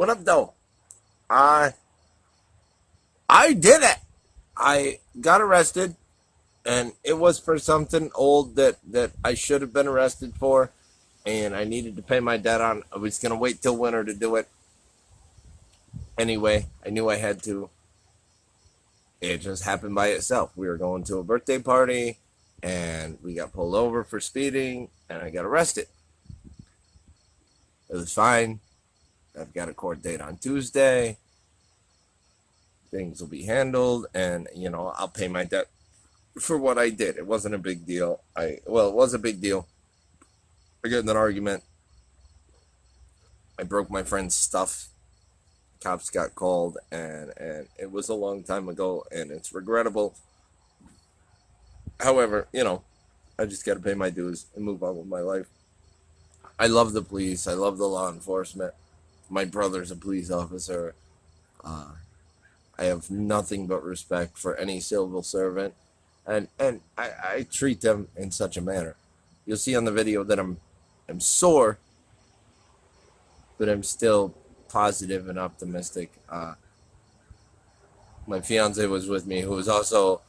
What up, though? I I did it. I got arrested, and it was for something old that I should have been arrested for, and I needed to pay my debt on. I was gonna wait till winter to do it. Anyway, I knew I had to. It just happened by itself. We were going to a birthday party, and we got pulled over for speeding, and I got arrested. It was fine. I've got a court date on Tuesday. Things will be handled, and I'll pay my debt for what I did. It wasn't a big deal. It was a big deal. I got in an argument. I broke my friend's stuff. Cops got called, and it was a long time ago, and it's regrettable. However, I just got to pay my dues and move on with my life. I love the police. I love the law enforcement. My brother's a police officer. Uh, I have nothing but respect for any civil servant, and I treat them in such a manner. You'll see on the video that I'm sore, but I'm still positive and optimistic. My fiance was with me, who was also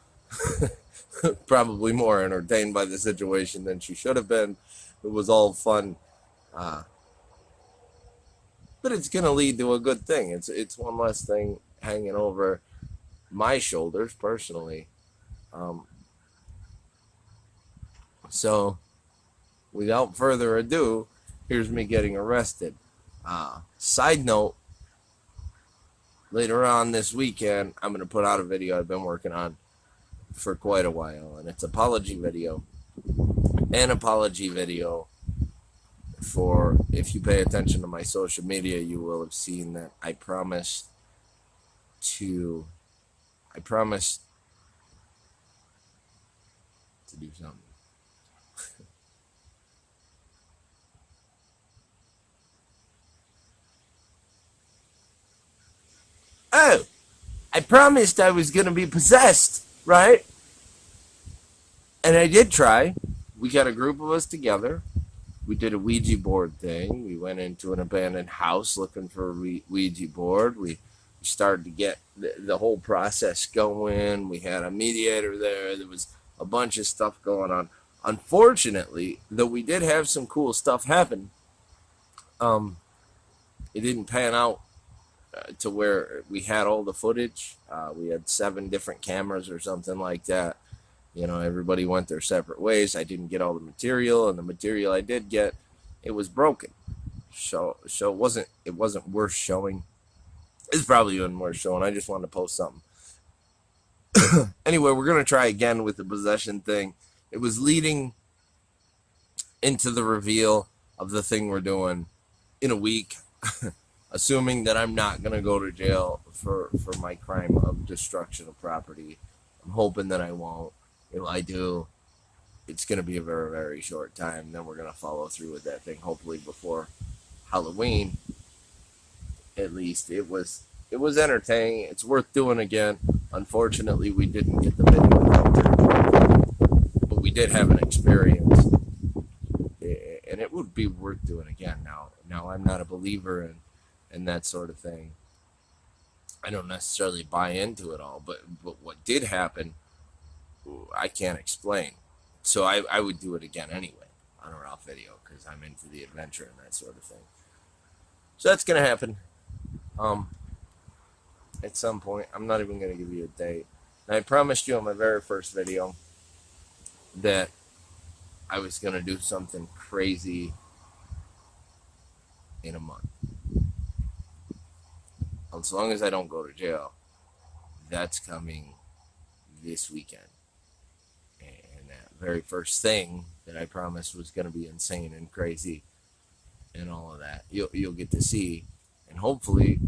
probably more entertained by the situation than she should have been. It was all fun, uh, but it's gonna lead to a good thing. It's one less thing hanging over my shoulders personally. Um, so, without further ado, here's me getting arrested. Side note, later on this weekend, I'm going to put out a video I've been working on for quite a while, and it's an apology video for, if you pay attention to my social media, you will have seen that I promised to do something. Oh, I promised I was going to be possessed, right? And I did try. We got a group of us together. We did a Ouija board thing. We went into an abandoned house looking for a Ouija board. We started to get the whole process going. We had a mediator there. There was a bunch of stuff going on. Unfortunately, though we did have some cool stuff happen, um, it didn't pan out to where we had all the footage. We had 7 different cameras or something like that. Everybody went their separate ways. I didn't get all the material, and the material I did get, it was broken. So it wasn't worth showing. It's probably even worth showing. I just wanted to post something. Anyway, we're gonna try again with the possession thing. It was leading into the reveal of the thing we're doing in a week, assuming that I'm not gonna go to jail for my crime of destruction of property. I'm hoping that I won't. If I do, it's going to be a very, very short time. Then we're going to follow through with that thing, hopefully before Halloween. At least it was entertaining. It's worth doing again. Unfortunately, we didn't get the video, but we did have an experience, and it would be worth doing again. Now I'm not a believer in that sort of thing. I don't necessarily buy into it all, but what did happen, I can't explain. So I would do it again anyway on a raw video because I'm into the adventure and that sort of thing. So that's gonna happen. Um, at some point. I'm not even gonna give you a date. And I promised you on my very first video that I was gonna do something crazy in a month. As long as I don't go to jail, that's coming this weekend. And that very first thing that I promised was going to be insane and crazy and all of that. You'll get to see, and hopefully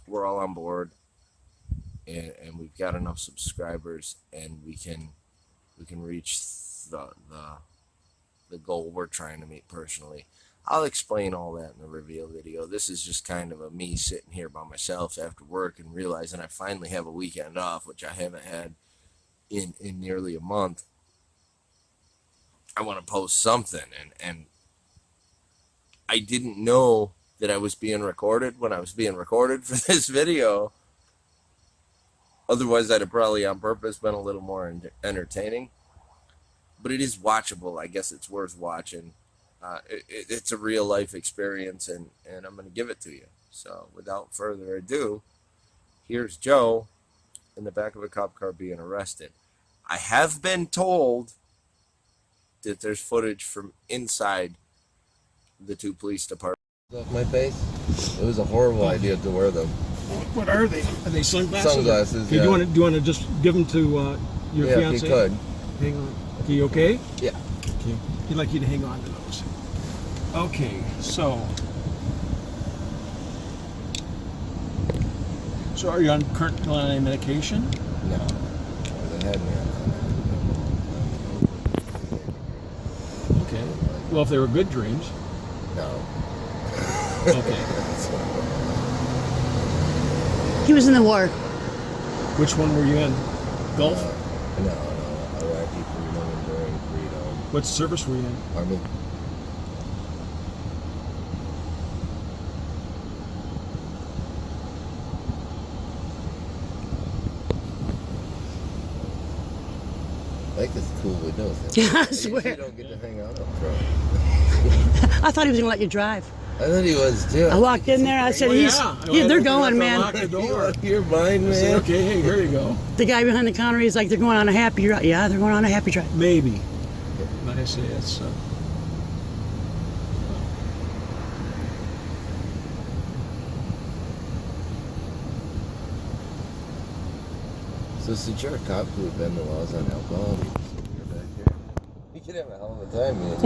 we're all on board, and we've got enough subscribers, and we can reach the goal we're trying to meet personally. I'll explain all that in the reveal video. This is just kind of a me sitting here by myself after work and realizing I finally have a weekend off, which I haven't had in nearly a month. I want to post something, and I didn't know that I was being recorded when I was being recorded for this video. Otherwise, I'd have probably on purpose been a little more entertaining. But it is watchable. I guess it's worth watching. It's a real life experience, and I'm going to give it to you. So without further ado, here's Joe in the back of a cop car being arrested. I have been told that there's footage from inside the two police departments. Off my face. It was a horrible idea to wear them. What are they? Are they sunglasses? Sunglasses. Okay, yeah. do you want to just give them to your fiance? If you could. Hang on. Okay, you okay? Yeah. Okay. He'd like you to hang on to those. Okay, so are you on current medication? No. They had me on. Okay. Well, if they were good dreams. No. Okay. He was in the war. Which one were you in? Gulf? No. Iraqi freedom, enduring freedom. What service were you in? Army. I like this cool windows. I swear. You don't get to hang out up front. I thought he was going to let you drive. I thought he was too. I walked in there. I said, they're going, man. The door. You're mine, man. Said, okay, hey, here you go. The guy behind the counter, he's like, they're going on a happy drive. Yeah, they're going on a happy drive. Maybe. But I say it's. So since you're a cop who would bend the laws on alcohol, you're back here. You could have a hell of a time, man.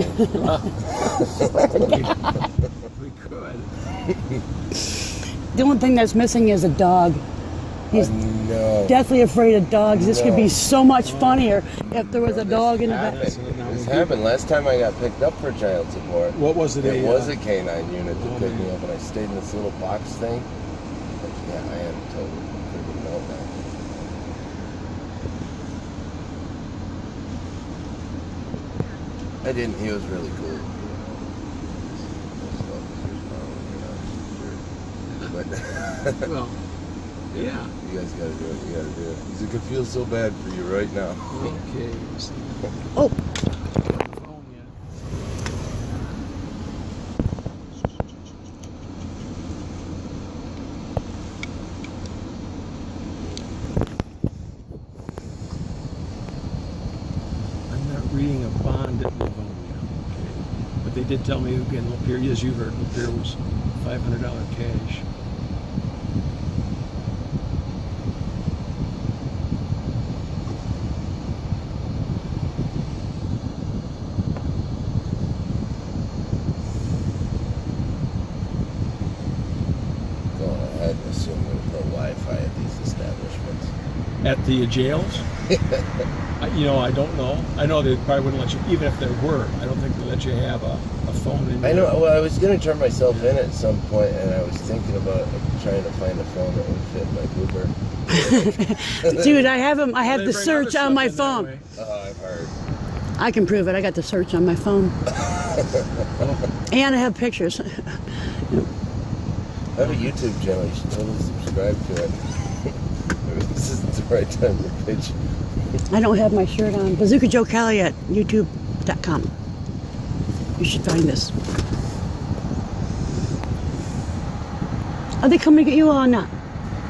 We could. The only thing that's missing is a dog. He's No. deathly afraid of dogs. This could No. be so much funnier if there was a dog in the back. This happened last time I got picked up for child support. What was it? It was a canine unit that picked me up, and I stayed in this little box thing. But yeah, I had a total freaking meltdown. I didn't. He was really cool. But Well, yeah. you guys gotta do it. You gotta do it. Because it could feel so bad for you right now. Okay. Oh, Phone yet. I'm not reading a bond at Livonia. Okay. But they did tell me again, Lapeer, as you heard, Lapeer was $500 cash. Going ahead and assuming no Wi-Fi at these establishments. At the jails? I don't know. I know they probably wouldn't let you, even if there were, I don't think they let you have a phone in I there. know. Well, I was gonna turn myself in at some point, and I was thinking about trying to find a phone that would fit my Uber. dude, I have him. I have They the bring search other on my stuff in that phone. way. I've heard. I can prove it. I got the search on my phone. And I have pictures. I have a YouTube channel. You should totally subscribe to it. Maybe this isn't the right time to pitch. I don't have my shirt on. Bazooka Joe Kelly at youtube.com. You should find this. Are they coming to get you or not?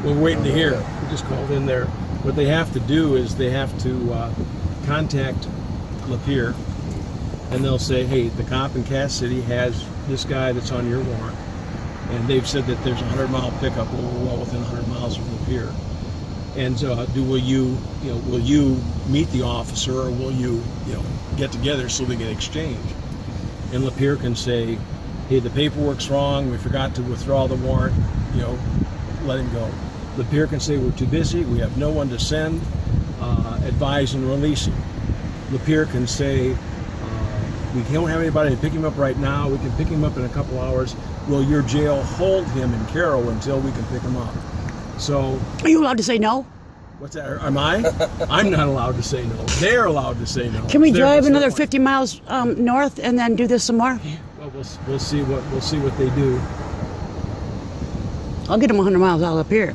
We're waiting to hear. We just called in there. What they have to do is they have to contact Lapeer, and they'll say, hey, the cop in Cass City has this guy that's on your warrant. And they've said that there's a 100-mile pickup, well within 100 miles of Lapeer. And so, will you meet the officer, or will you get together so they can exchange? And Lapeer can say, hey, the paperwork's wrong, we forgot to withdraw the warrant, let him go. Lapeer can say, we're too busy, we have no one to send, advise and release him. Lapeer can say, we don't have anybody to pick him up right now, we can pick him up in a couple hours. Will your jail hold him in Carroll until we can pick him up? So, Are you allowed to say no? what's that? Am I? I'm not allowed to say no. They're allowed to say no. Can we It's drive another point. 50 miles north and then do this some more? Well, we'll see what they do. I'll get him 100 miles out up here.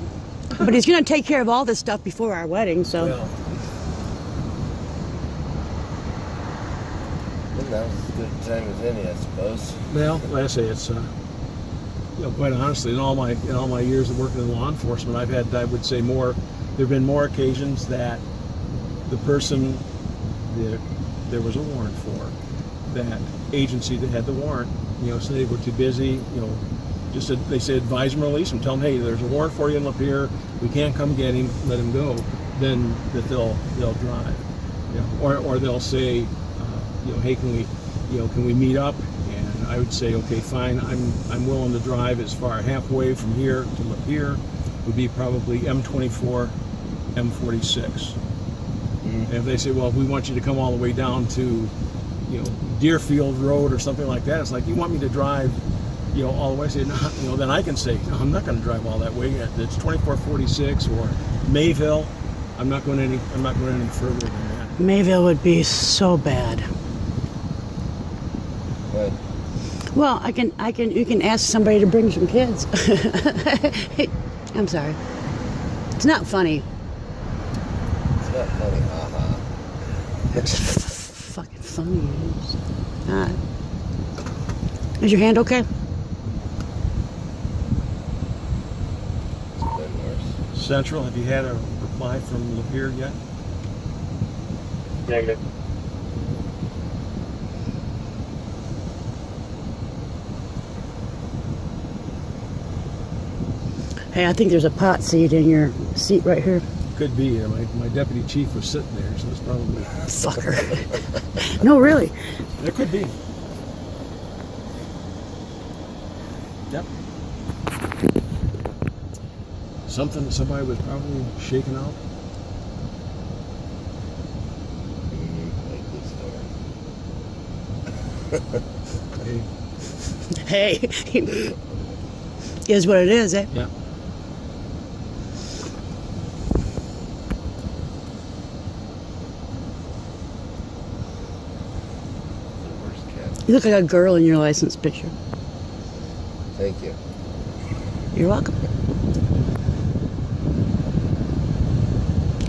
But he's going to take care of all this stuff before our wedding, so. Well, And that was as good a time as any, I suppose. like I say, it's quite honestly, in all my years of working in law enforcement, I've had, I would say, there've been more occasions that the person that there was a warrant for, that agency that had the warrant, so they were too busy, they say advise them, release them, tell them, hey, there's a warrant for you in Lapeer, we can't come get him, let him go. Then that they'll drive, or they'll say, hey, can we meet up? And I would say, okay, fine, I'm willing to drive as far halfway from here to Lapeer. Would be probably M24, M46. And if they say, well, we want you to come all the way down to, Deerfield Road or something like that, it's like, you want me to drive, all the way? I say, no, then I can say, no, I'm not going to drive all that way. It's 2446 or Mayville. I'm not going any further than that. Mayville would be so bad. But Well, you can ask somebody to bring some kids. I'm sorry. It's not funny. it's not funny, haha. It's fucking funny. It's not. Is your hand okay? It's been worse. Central, have you had a reply from Lapeer yet? Negative. Hey, I think there's a pot seed in your seat right here. Could be. My deputy chief was sitting there, so it's probably. Fucker. No, really. There could be. Yep. Somebody was probably shaken out. Hey, Hey. Is what it is, eh? yeah. The worst cat. You look like a girl in your license picture. Thank you. You're welcome.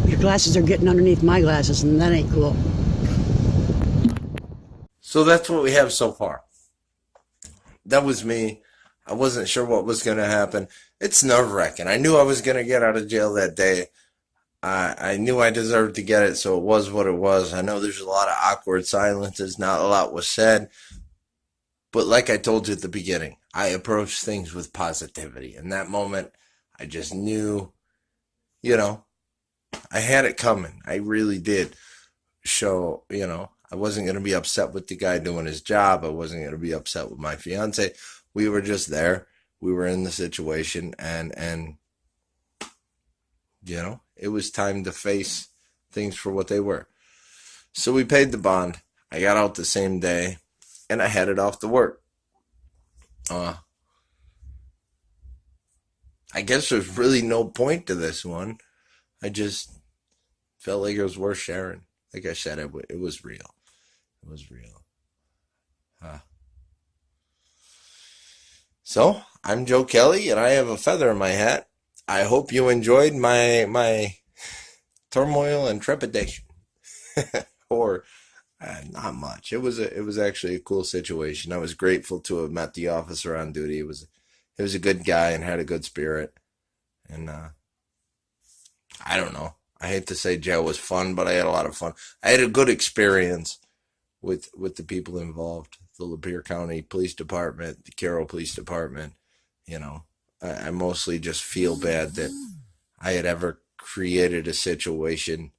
Your glasses are getting underneath my glasses, and that ain't cool. So that's what we have so far. That was me. I wasn't sure what was going to happen. It's nerve-wracking. I knew I was going to get out of jail that day. I knew I deserved to get it, so it was what it was. I know there's a lot of awkward silences. Not a lot was said. But like I told you at the beginning, I approached things with positivity. In that moment, I just knew, I had it coming. I really did. So, I wasn't going to be upset with the guy doing his job. I wasn't going to be upset with my fiance. We were just there. We were in the situation, and it was time to face things for what they were. So we paid the bond. I got out the same day, and I headed off to work. I guess there's really no point to this one. I just felt like it was worth sharing. Like I said, it was real. It was real. So, I'm Joe Kelly, and I have a feather in my hat. I hope you enjoyed my turmoil and trepidation. Or not much. It was actually a cool situation. I was grateful to have met the officer on duty. He was a good guy and had a good spirit. And I don't know. I hate to say jail was fun, but I had a lot of fun. I had a good experience with the people involved. The Lapeer County Police Department, the Carroll Police Department. I mostly just feel bad that I had ever created a situation,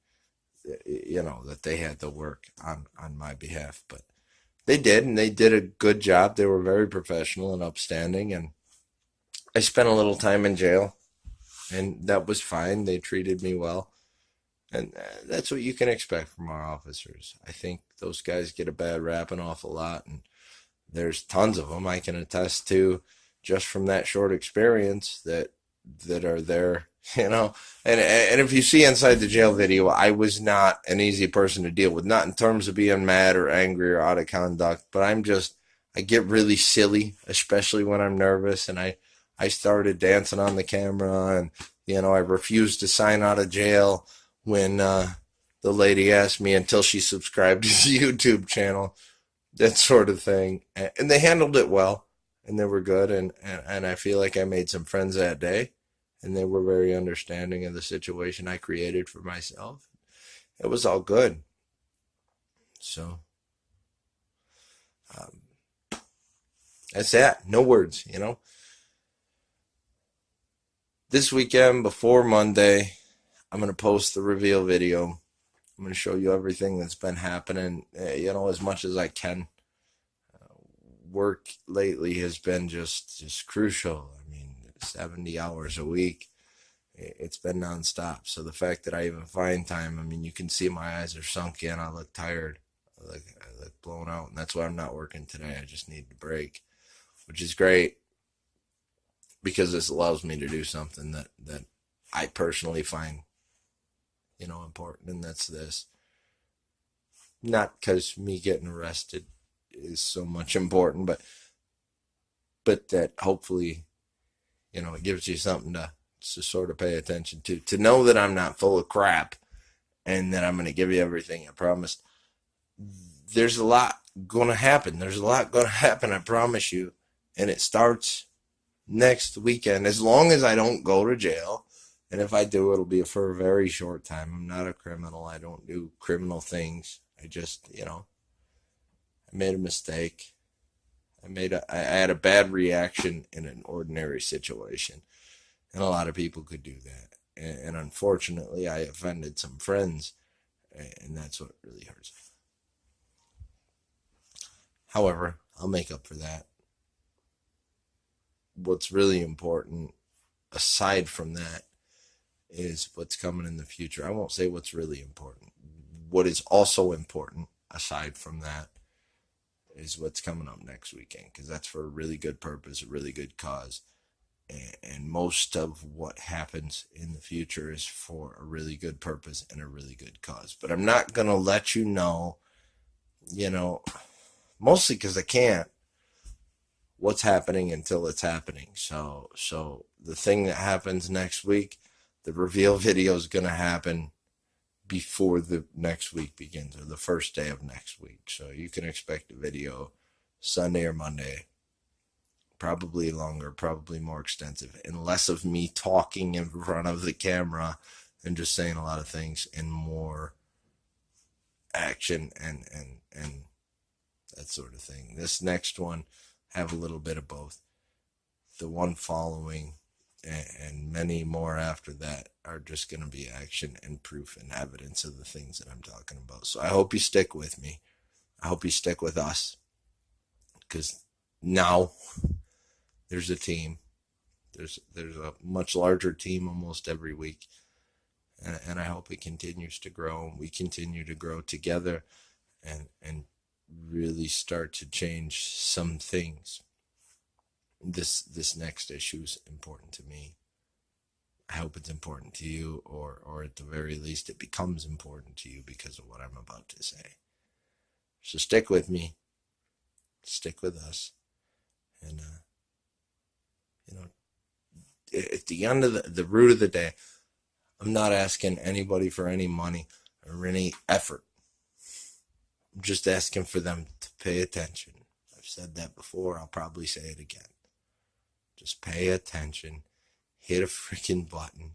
that they had to work on my behalf. But they did, and they did a good job. They were very professional and upstanding, and I spent a little time in jail, and that was fine. They treated me well. And that's what you can expect from our officers. I think those guys get a bad rap an awful lot, and there's tons of them I can attest to just from that short experience that are there, And if you see inside the jail video, I was not an easy person to deal with, not in terms of being mad or angry or out of conduct, but I get really silly, especially when I'm nervous, and I I started dancing on the camera, and I refused to sign out of jail when the lady asked me until she subscribed to the YouTube channel, that sort of thing. And they handled it well, and they were good, and I feel like I made some friends that day, and they were very understanding of the situation I created for myself. It was all good. So um, that's that. No words, This weekend before Monday, I'm going to post the reveal video. I'm going to show you everything that's been happening, as much as I can. Work lately has been just crucial. I mean, 70 hours a week. It's been nonstop. So the fact that I even find time, I mean, you can see my eyes are sunk in. I look tired. I look blown out. And that's why I'm not working today. I just need to break, which is great because this allows me to do something that I personally find, important. And that's this. Not because me getting arrested is so much important, but that hopefully, it gives you something to sort of pay attention to know that I'm not full of crap and that I'm going to give you everything I promised. There's a lot going to happen. I promise you. And it starts next weekend, as long as I don't go to jail. And if I do, it'll be for a very short time. I'm not a criminal. I don't do criminal things. I just, I made a mistake. I had a bad reaction in an ordinary situation. And a lot of people could do that. And unfortunately, I offended some friends. And that's what really hurts. However, I'll make up for that. What's really important, aside from that, is what's coming in the future. I won't say what's really important. What is also important, aside from that, is what's coming up next weekend, because that's for a really good purpose, a really good cause. And most of what happens in the future is for a really good purpose and a really good cause. But I'm not going to let you know, mostly because I can't, what's happening until it's happening. So the thing that happens next week, the reveal video is going to happen before the next week begins, or the first day of next week. So you can expect a video Sunday or Monday, probably longer, probably more extensive, and less of me talking in front of the camera and just saying a lot of things, and more action and that sort of thing. This next one have a little bit of both. The one following and many more after that are just going to be action and proof and evidence of the things that I'm talking about. So I hope you stick with me. I hope you stick with us, because now there's a team. There's a much larger team almost every week, and I hope it continues to grow, and we continue to grow together, and really start to change some things. This next issue is important to me. I hope it's important to you, or at the very least it becomes important to you because of what I'm about to say. So stick with me, stick with us, and at the end of the root of the day, I'm not asking anybody for any money or any effort. I'm just asking for them to pay attention. I've said that before. I'll probably say it again. Just pay attention. Hit a freaking button.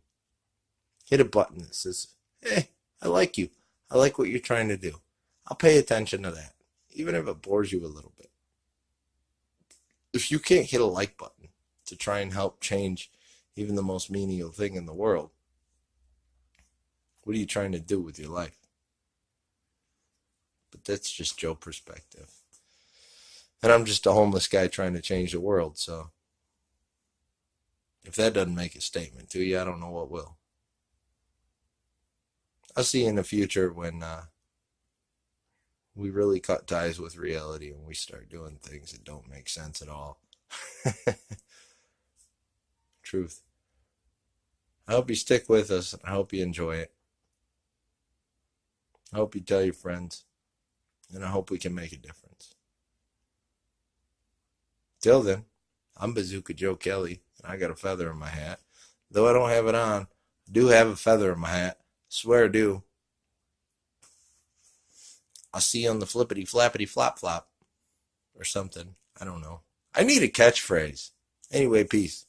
Hit a button that says, hey, I like you. I like what you're trying to do. I'll pay attention to that, even if it bores you a little bit. If you can't hit a like button to try and help change even the most menial thing in the world, what are you trying to do with your life? But that's just Joe perspective. And I'm just a homeless guy trying to change the world, so if that doesn't make a statement to you, I don't know what will. I'll see you in the future when we really cut ties with reality and we start doing things that don't make sense at all. Truth. I hope you stick with us. I hope you enjoy it. I hope you tell your friends. And I hope we can make a difference. Till then, I'm Bazooka Joe Kelly, and I got a feather in my hat. Though I don't have it on, I do have a feather in my hat. Swear I do. I'll see you on the flippity flappity flop flop. Or something. I don't know. I need a catchphrase. Anyway, peace.